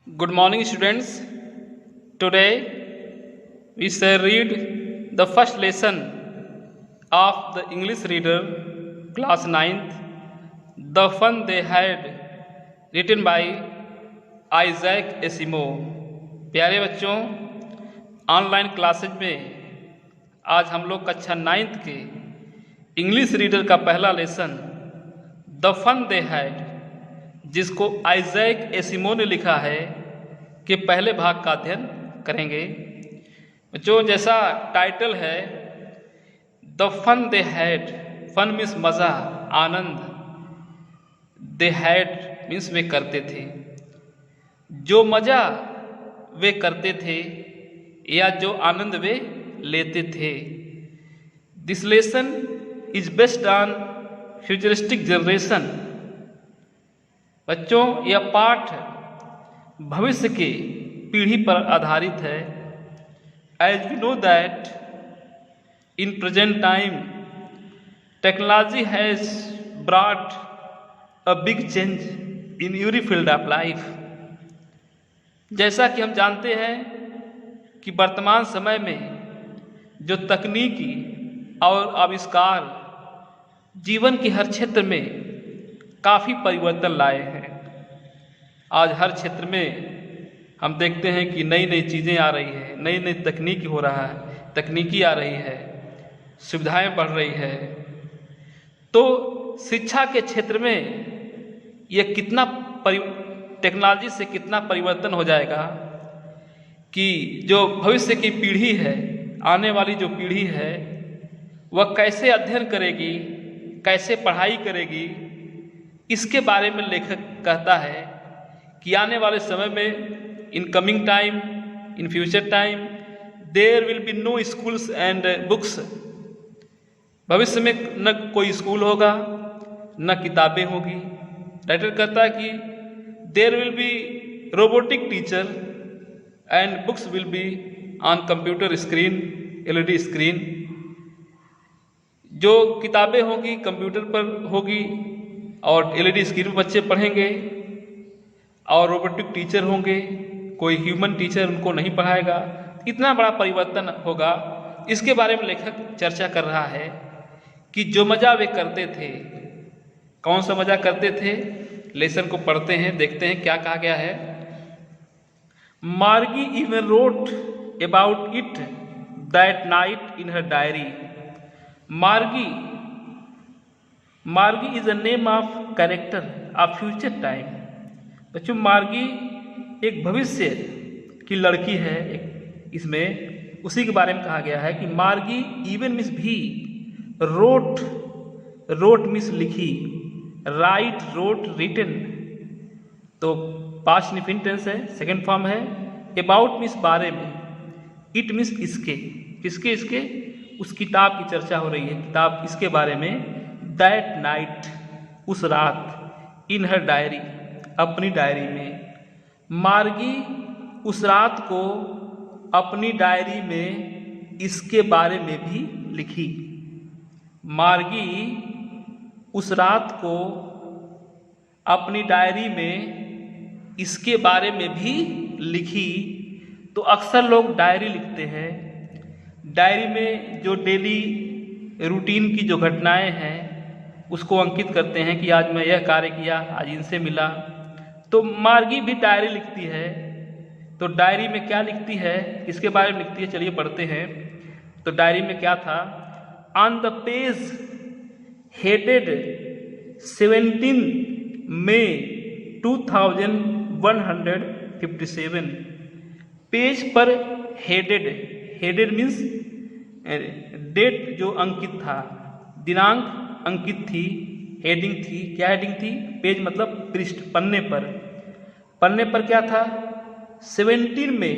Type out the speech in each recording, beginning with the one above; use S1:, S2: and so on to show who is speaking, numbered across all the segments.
S1: Good morning, students. Today we shall read the first lesson of the English reader, class 9th, The Fun They Had, written by Isaac Asimov. प्यारे बच्चों, online classes में आज हम लोग कक्षा 9th के English reader का पहला lesson the fun they had, जिसको आइजैक एसिमो ने लिखा है, के पहले भाग का अध्ययन करेंगे। बच्चों, जैसा टाइटल है the fun they had, fun means मज़ा, आनंद, दे हैड मीन्स वे करते थे, जो मज़ा वे करते थे या जो आनंद वे लेते थे। This lesson is based on futuristic generation. बच्चों, यह पाठ भविष्य के पीढ़ी पर आधारित है। As we know that in present time technology has brought a big change in every field of life. जैसा कि हम जानते हैं कि वर्तमान समय में जो तकनीकी और आविष्कार जीवन के हर क्षेत्र में काफ़ी परिवर्तन लाए हैं। आज हर क्षेत्र में हम देखते हैं कि नई नई चीज़ें आ रही है, नई नई तकनीकी हो रहा है, तकनीकी आ रही है, सुविधाएं बढ़ रही है। तो शिक्षा के क्षेत्र में यह कितना टेक्नोलॉजी से कितना परिवर्तन हो जाएगा कि जो भविष्य की पीढ़ी है, आने वाली जो पीढ़ी है, वह कैसे अध्ययन करेगी, कैसे पढ़ाई करेगी, इसके बारे में लेखक कहता है कि आने वाले समय में in coming time, in future time, there will be no schools and books. भविष्य में न कोई स्कूल होगा, न किताबें होगी। राइटर कहता है कि there will be robotic teacher and books will be on computer screen, LED screen. जो किताबें होंगी कंप्यूटर पर होगी और एलईडी स्क्रीन पर बच्चे पढ़ेंगे, और रोबोटिक टीचर होंगे, कोई ह्यूमन टीचर उनको नहीं पढ़ाएगा। इतना बड़ा परिवर्तन होगा, इसके बारे में लेखक चर्चा कर रहा है कि जो मज़ा वे करते थे, कौन सा मज़ा करते थे। लेसन को पढ़ते हैं, देखते हैं क्या कहा गया है। Margie even wrote about it that night in her diary. Margie is a name of character of future time. बच्चों, मार्गी एक भविष्य की लड़की है। इसमें उसी के बारे में कहा गया है कि मार्गी इवन मीन्स भी, रोट मीन्स लिखी, राइट, रोट, रिटन, तो पास्ट इंडेफिनिट टेंस है, सेकंड फॉर्म है। अबाउट मीन्स बारे में, इट मीन्स इसके, किसके, इसके, उस किताब की चर्चा हो रही है, किताब इसके बारे में। दैट नाइट, उस रात, इन हर डायरी, अपनी डायरी में। मार्गी उस रात को अपनी डायरी में इसके बारे में भी लिखी। मार्गी उस रात को अपनी डायरी में इसके बारे में भी लिखी। तो अक्सर लोग डायरी लिखते हैं। डायरी में जो डेली रूटीन की जो घटनाएं हैं उसको अंकित करते हैं कि आज मैं यह कार्य किया, आज इनसे मिला। तो मार्गी भी डायरी लिखती है। तो डायरी में क्या लिखती है, किसके बारे में लिखती है, चलिए पढ़ते हैं। तो डायरी में क्या था। On the page headed 17 May 2157, page पर हेडेड मीन्स डेट जो अंकित था, दिनांक अंकित थी, हेडिंग थी। क्या हेडिंग थी, पेज मतलब पृष्ठ, पन्ने पर क्या था, 17 मई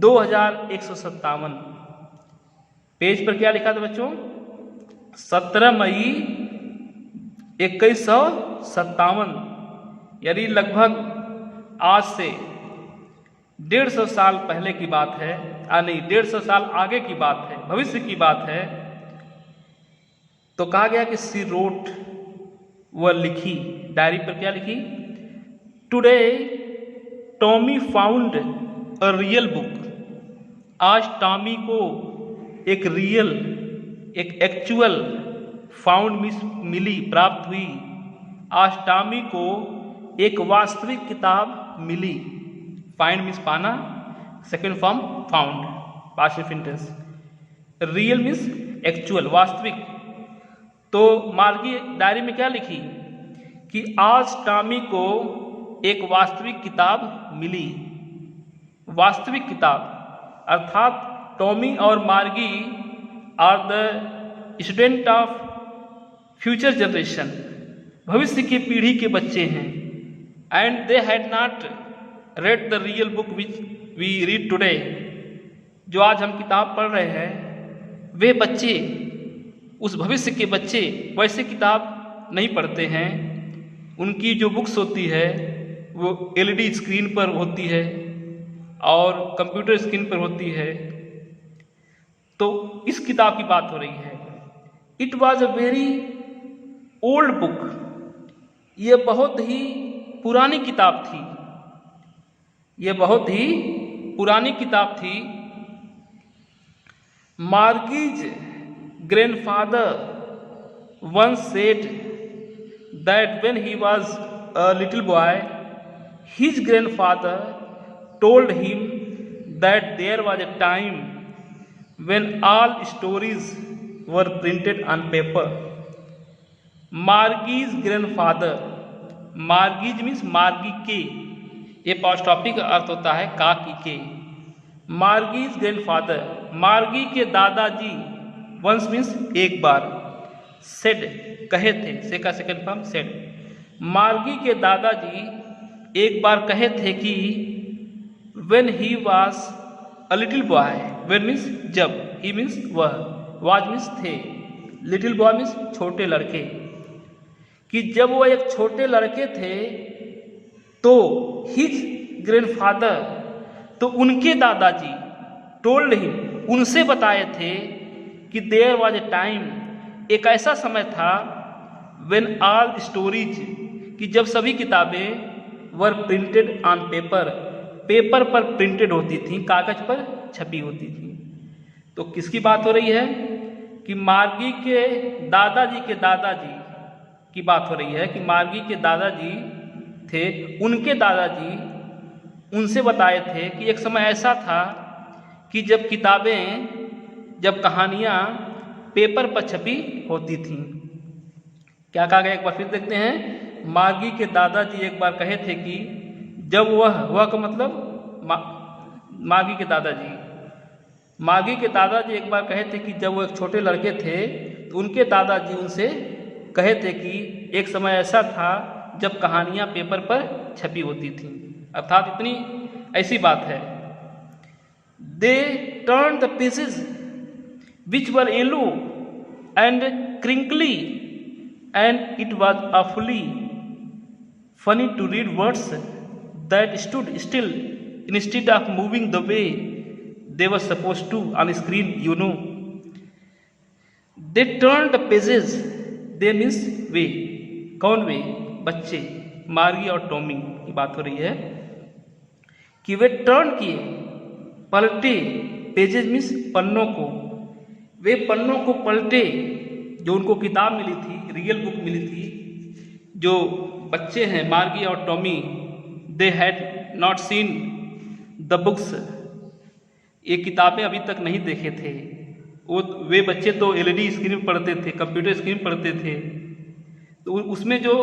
S1: 2157। पेज पर क्या लिखा था बच्चों, 17 मई 2157, यानी लगभग आज से 150 साल पहले की बात है। नहीं, 150 साल आगे की बात है, भविष्य की बात है। तो कहा गया कि सी रोट, वह लिखी, डायरी पर क्या लिखी, today Tommy found a real book. आज टॉमी को एक रियल, एक एक्चुअल फाउंड मिली, प्राप्त हुई। आज टॉमी को एक वास्तविक किताब मिली। फाइंड मीन्स पाना, second form found, past intense. Real means actual, वास्तविक। तो मार्गी डायरी में क्या लिखी कि आज टॉमी को एक वास्तविक किताब मिली। वास्तविक किताब अर्थात टॉमी और Margie are the student of future generation, भविष्य की पीढ़ी के बच्चे हैं। And they had not read the real book which we read today. जो आज हम किताब पढ़ रहे हैं, वे बच्चे, उस भविष्य के बच्चे वैसे किताब नहीं पढ़ते हैं। उनकी जो बुक्स होती है वो एलईडी स्क्रीन पर होती है और कंप्यूटर स्क्रीन पर होती है। तो इस किताब की बात हो रही है। It was a very old book. ये बहुत ही पुरानी किताब थी। ये बहुत ही पुरानी किताब थी। मार्गीज grandfather once said that when he was a little boy, his grandfather told him that there was a time when all stories were printed on paper. Margie's grandfather, Margie's means Margie के, ये पॉस्टॉपिक का अर्थ होता है का की के। मार्गीज grandfather, मार्गी के दादाजी, वंस मीन्स एक बार, सेड कहे थे, से का सेकंड फॉर्म सेड। मार्गी के दादाजी एक बार कहे थे कि when he was a little boy, when means जब, ही मीन्स वह, वाज मीन्स थे, लिटिल बॉय मीन्स छोटे लड़के, कि जब वो एक छोटे लड़के थे तो हिज ग्रैंडफादर, तो उनके दादाजी, टोल्ड हिम, उनसे बताए थे कि देयर वाज ए टाइम, एक ऐसा समय था, व्हेन ऑल स्टोरीज, कि जब सभी किताबें वर प्रिंटेड ऑन पेपर, पेपर पर प्रिंटेड होती थी, कागज पर छपी होती थी। तो किसकी बात हो रही है कि मार्गी के दादाजी की बात हो रही है कि मार्गी के दादाजी थे, उनके दादाजी उनसे बताए थे कि एक समय ऐसा था कि जब किताबें, जब कहानियाँ पेपर पर छपी होती थीं। क्या कहा गया, एक बार फिर देखते हैं। मार्गी के दादाजी एक बार कहे थे कि जब वह का मतलब मार्गी के दादाजी एक बार कहे थे कि जब वो एक छोटे लड़के थे तो उनके दादाजी उनसे कहे थे कि एक समय ऐसा था जब कहानियाँ पेपर पर छपी होती थीं। अर्थात इतनी ऐसी बात है। They turn the pages which were yellow and crinkly, and it was awfully funny to read words that stood still instead of moving the way they were supposed to on screen, you know. They turned the pages, they means way, कौन वे, बच्चे, मार्गी और Tommy की बात हो रही है कि वे टर्न किए, पलटे, पेजेस मीन्स पन्नों को, वे पन्नों को पलटे, जो उनको किताब मिली थी, रियल बुक मिली थी। जो बच्चे हैं मार्गी और Tommy, they had not seen the books, ये किताबें अभी तक नहीं देखे थे। वे बच्चे तो एलईडी स्क्रीन पढ़ते थे, कंप्यूटर स्क्रीन पढ़ते थे। तो उसमें जो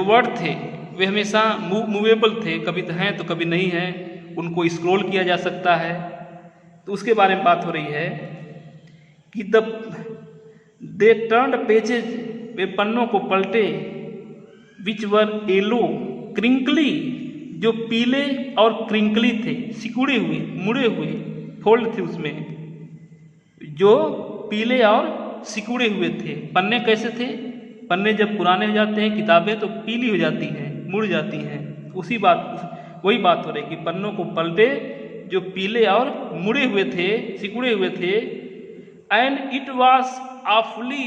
S1: वर्ड थे वे हमेशा मूवेबल थे, कभी हैं तो कभी नहीं हैं, उनको स्क्रॉल किया जा सकता है। तो उसके बारे में बात हो रही है कि दे टर्न्ड पेजेस, वे पन्नों को पलटे, विच वर येलो क्रिंकली, जो पीले और क्रिंकली थे, सिकुड़े हुए, मुड़े हुए, फोल्ड थे उसमें, जो पीले और सिकुड़े हुए थे। पन्ने कैसे थे, पन्ने जब पुराने हो जाते हैं किताबें तो पीली हो जाती हैं, मुड़ जाती हैं। वही बात हो रही कि पन्नों को पलटे जो पीले और मुड़े हुए थे, सिकुड़े हुए थे। And it was awfully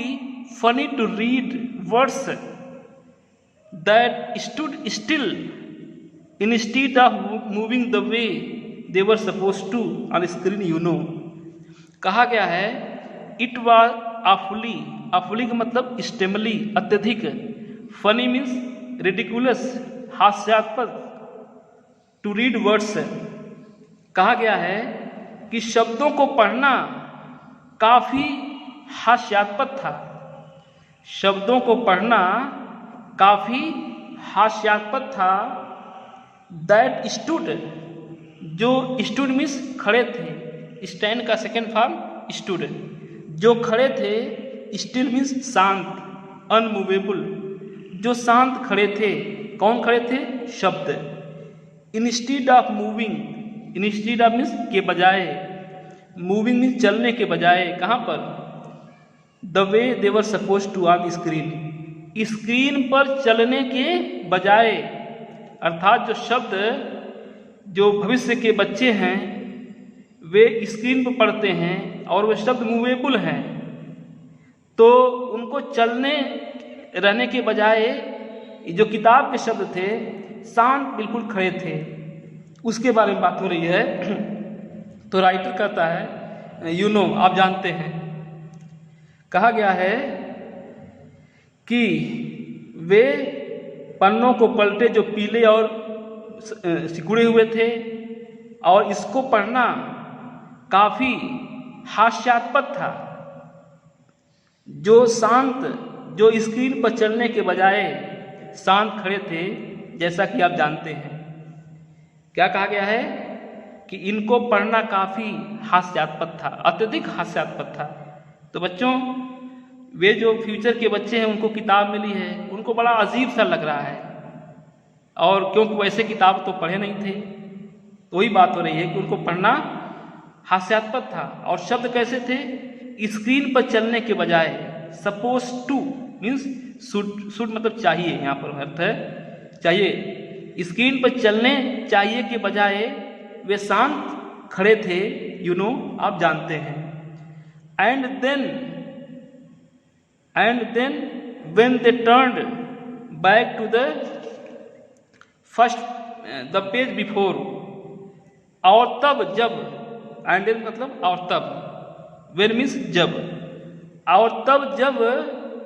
S1: funny to read words that stood still instead of moving the way they were suppose to on screen you know. कहा गया है इट वॉज अफुली, अफुली का मतलब स्टेमली अत्यधिक, फनी मीन्स रिडिकुलस हास्यास्पद, टू रीड वर्ड्स। कहा गया है कि शब्दों को पढ़ना काफ़ी हास्यास्पद था, शब्दों को पढ़ना काफ़ी हास्यास्पद था। दैट स्टूड, जो स्टूड मीन्स खड़े थे, स्टैंड का सेकेंड फॉर्म स्टूड, जो खड़े थे, स्टिल मीन्स शांत, अनमूवेबल, जो शांत खड़े थे। कौन खड़े थे? शब्द। Instead of moving, instead of means के बजाय, मूविंग मीन्स चलने के बजाय, कहाँ पर? The way they were suppose to on screen, screen पर चलने के बजाय, अर्थात जो शब्द जो भविष्य के बच्चे हैं वे स्क्रीन पर पढ़ते हैं और वे शब्द मूवेबल हैं, तो उनको चलने रहने के बजाय जो किताब के शब्द थे शांत बिल्कुल खड़े थे, उसके बारे में बात हो रही है। तो राइटर कहता है यू नो, आप जानते हैं। कहा गया है कि वे पन्नों को पलटे जो पीले और सिकुड़े हुए थे, और इसको पढ़ना काफ़ी हास्यास्पद था। जो शांत, जो स्क्रीन पर चलने के बजाय शांत खड़े थे, जैसा कि आप जानते हैं। क्या कहा गया है कि इनको पढ़ना काफ़ी हास्यास्पद था, अत्यधिक हास्यास्पद था। तो बच्चों, वे जो फ्यूचर के बच्चे हैं उनको किताब मिली है, उनको बड़ा अजीब सा लग रहा है, और क्योंकि वैसे किताब तो पढ़े नहीं थे, तो वही बात हो रही है कि उनको पढ़ना हास्यास्पद था। और शब्द कैसे थे? स्क्रीन पर चलने के बजाय, सपोज टू मीन्स शुड मतलब चाहिए, यहाँ पर अर्थ है चाहिए, स्क्रीन पर चलने चाहिए के बजाय वे शांत खड़े थे, यू नो, आप जानते हैं। And then when they turned back to the first the page before, और तब जब, एंड देन मतलब और तब, व्हेन मीन्स जब, और तब जब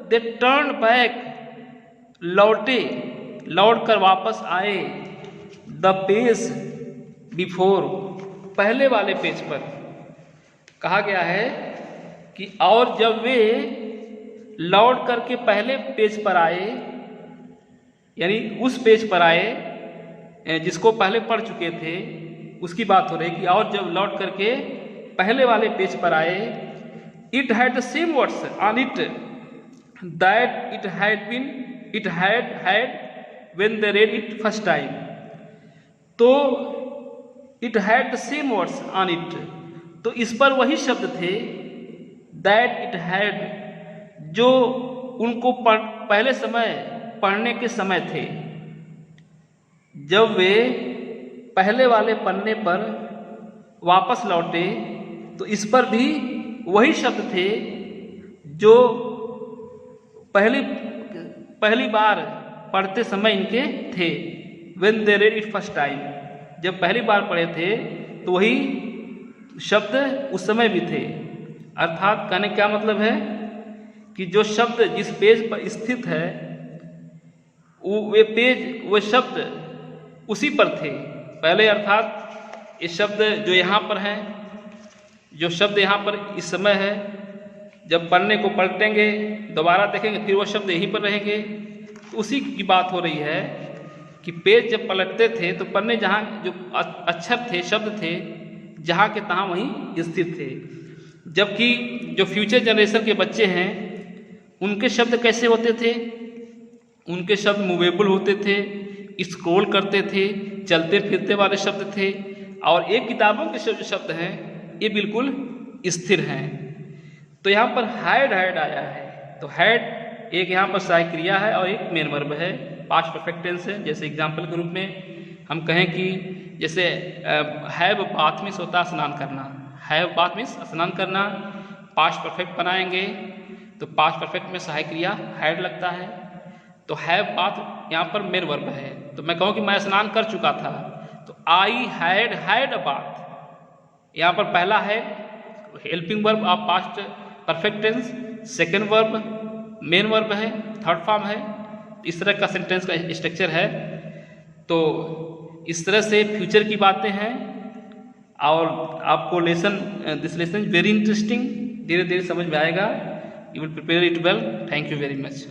S1: दे टर्न बैक लौटे, लौट कर वापस आए, द पेज बिफोर पहले वाले पेज पर। कहा गया है कि और जब वे लौट करके पहले पेज पर आए, यानी उस पेज पर आए जिसको पहले पढ़ चुके थे, उसकी बात हो रही है कि और जब लौट करके पहले वाले पेज पर आए, it had the same words on it that it had when they read it first time. तो it had the same words on it, तो इस पर वही शब्द थे, दैट इट हैड, जो उनको पहले समय पढ़ने के समय थे। जब वे पहले वाले पन्ने पर वापस लौटे तो इस पर भी वही शब्द थे जो पहली बार पढ़ते समय इनके थे। When they read it first time, जब पहली बार पढ़े थे तो वही शब्द उस समय भी थे। अर्थात कहने क्या मतलब है कि जो शब्द जिस पेज पर स्थित है वे शब्द उसी पर थे पहले। अर्थात ये शब्द जो यहाँ पर हैं, जो शब्द यहाँ पर इस समय है, जब पढ़ने को पलटेंगे दोबारा देखेंगे फिर वो शब्द यहीं पर रहेंगे। तो उसी की बात हो रही है कि पेज जब पलटते थे तो पन्ने जहाँ जो अक्षर थे, शब्द थे, जहाँ के तहाँ वहीं स्थित थे। जबकि जो फ्यूचर जनरेशन के बच्चे हैं उनके शब्द कैसे होते थे? उनके शब्द मूवेबल होते थे, स्क्रॉल करते थे, चलते फिरते वाले शब्द थे। और एक किताबों के जो शब्द हैं ये बिल्कुल स्थिर हैं। तो यहाँ पर हैड आया है, तो हैड एक यहाँ पर सहायक क्रिया है और एक मेन वर्ब है, पास्ट परफेक्ट टेंस है। जैसे एग्जाम्पल के रूप में हम कहें कि जैसे हैव बाथ मीन्स होता है स्नान करना, हैव बाथ मीन्स स्नान करना। पास्ट परफेक्ट बनाएंगे तो पास्ट परफेक्ट में सहायक क्रिया हैड लगता है। तो हैव बाथ यहाँ पर मेन वर्ब है। तो मैं कहूँ कि मैं स्नान कर चुका था, तो आई हैड अ बाथ, यहाँ पर पहला है helping verb of past perfect tense, second verb main verb है, थर्ड फॉर्म है। इस तरह का सेंटेंस का स्ट्रक्चर है। तो इस तरह से फ्यूचर की बातें हैं और आपको दिस लेसन वेरी इंटरेस्टिंग, धीरे धीरे समझ में आएगा। You will prepare it well. Thank you very much.